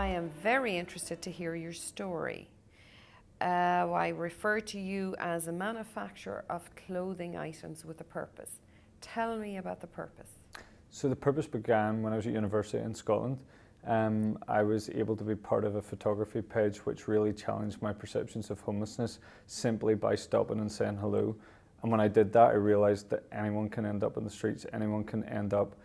I am very interested to hear your story. I refer to you as a manufacturer of clothing items with a purpose. Tell me about the purpose. So the purpose began when I was at university in Scotland. I was able to be part of a photography page which really challenged my perceptions of homelessness simply by stopping and saying hello. And when I did that, I realised that anyone can end up in the streets, anyone can end up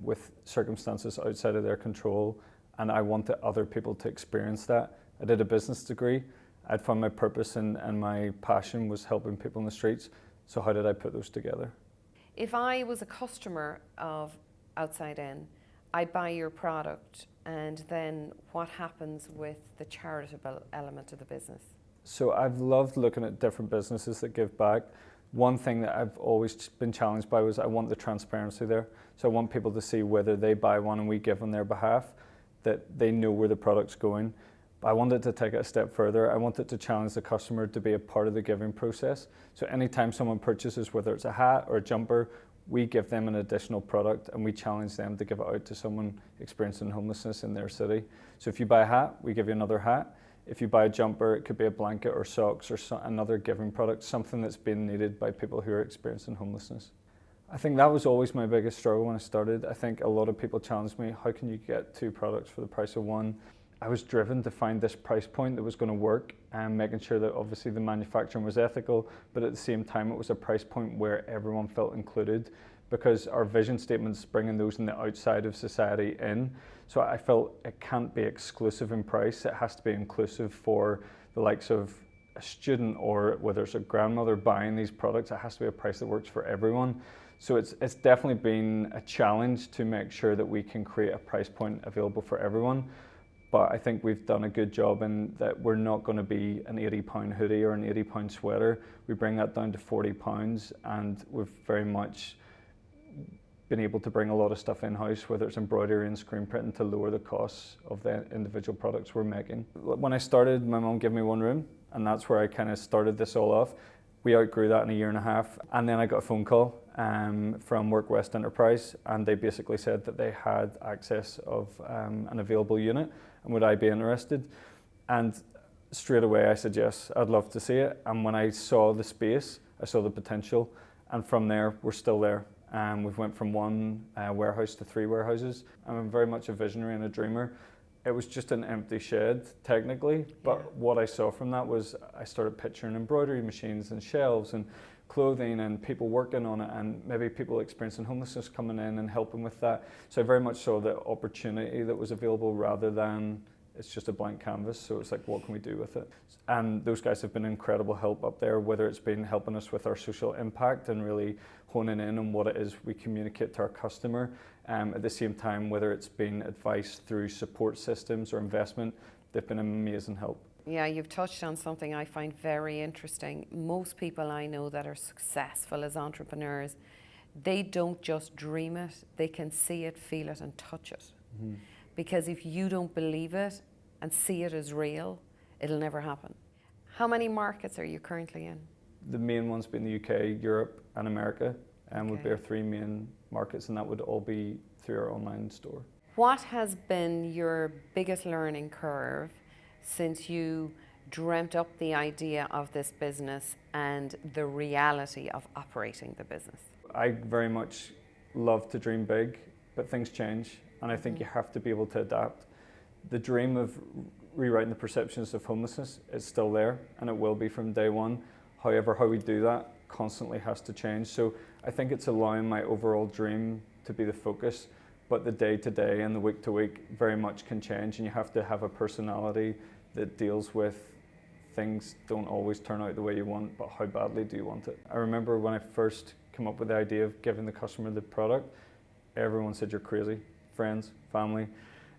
with circumstances outside of their control, and I wanted other people to experience that. I did a business degree. I'd found my purpose and my passion was helping people in the streets, so how did I put those together? If I was a customer of OutsideIn, I buy your product, and then what happens with the charitable element of the business? So I've loved looking at different businesses that give back. One thing that I've always been challenged by was I want the transparency there. So I want people to see whether they buy one and we give on their behalf, that they know where the product's going. But I wanted to take it a step further. I wanted to challenge the customer to be a part of the giving process. So anytime someone purchases, whether it's a hat or a jumper, we give them an additional product and we challenge them to give it out to someone experiencing homelessness in their city. So if you buy a hat, we give you another hat. If you buy a jumper, it could be a blanket or socks or another giving product, something that's been needed by people who are experiencing homelessness. I think that was always my biggest struggle when I started. I think a lot of people challenged me, how can you get two products for the price of one? I was driven to find this price point that was going to work and making sure that obviously the manufacturing was ethical, but at the same time it was a price point where everyone felt included, because our vision statement's bringing those in the outside of society in. So I felt it can't be exclusive in price, it has to be inclusive for the likes of a student or whether it's a grandmother buying these products. It has to be a price that works for everyone. So it's definitely been a challenge to make sure that we can create a price point available for everyone. But I think we've done a good job in that we're not going to be an £80 hoodie or an £80 sweater. We bring that down to £40, and we've very much been able to bring a lot of stuff in-house, whether it's embroidery and screen printing, to lower the costs of the individual products we're making. When I started, my mum gave me one room, and that's where I kind of started this all off. We outgrew that in a year and a half, and then I got a phone call from Work West Enterprise, and they basically said that they had access of an available unit, and would I be interested? And straight away I said yes, I'd love to see it. And when I saw the space, I saw the potential, and from there we're still there. We've went from one warehouse to 3 warehouses. I'm very much a visionary and a dreamer. It was just an empty shed technically, but what I saw from that was I started picturing embroidery machines and shelves and clothing and people working on it, and maybe people experiencing homelessness coming in and helping with that. So I very much saw the opportunity that was available rather than it's just a blank canvas. So it's like, what can we do with it? And those guys have been incredible help up there, whether it's been helping us with our social impact and really honing in on what it is we communicate to our customer. At the same time, whether it's been advice through support systems or investment, they've been amazing help. Yeah, you've touched on something I find very interesting. Most people I know that are successful as entrepreneurs, they don't just dream it, they can see it, feel it and touch it. Mm-hmm. Because if you don't believe it and see it as real, it'll never happen. How many markets are you currently in? The main ones being the UK, Europe and America, and would be our 3 main markets, and that would all be through our online store. What has been your biggest learning curve since you dreamt up the idea of this business and the reality of operating the business? I very much love to dream big, but things change, and I think you have to be able to adapt. The dream of rewriting the perceptions of homelessness is still there, and it will be from day one. However, how we do that constantly has to change. So I think it's allowing my overall dream to be the focus, but the day to day and the week to week very much can change, and you have to have a personality that deals with things don't always turn out the way you want, but how badly do you want it? I remember when I first came up with the idea of giving the customer the product, everyone said you're crazy, friends, family,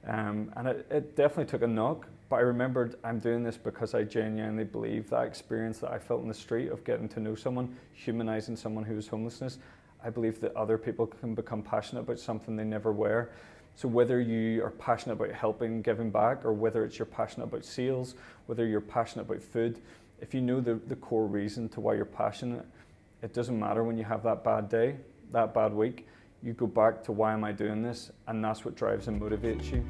and it definitely took a knock. But I remembered I'm doing this because I genuinely believe that experience that I felt in the street of getting to know someone, humanizing someone who was homelessness, I believe that other people can become passionate about something they never were. So whether you are passionate about helping, giving back, or whether it's you're passionate about sales, whether you're passionate about food, if you know the core reason to why you're passionate, it doesn't matter when you have that bad day, that bad week, you go back to why am I doing this, and that's what drives and motivates you.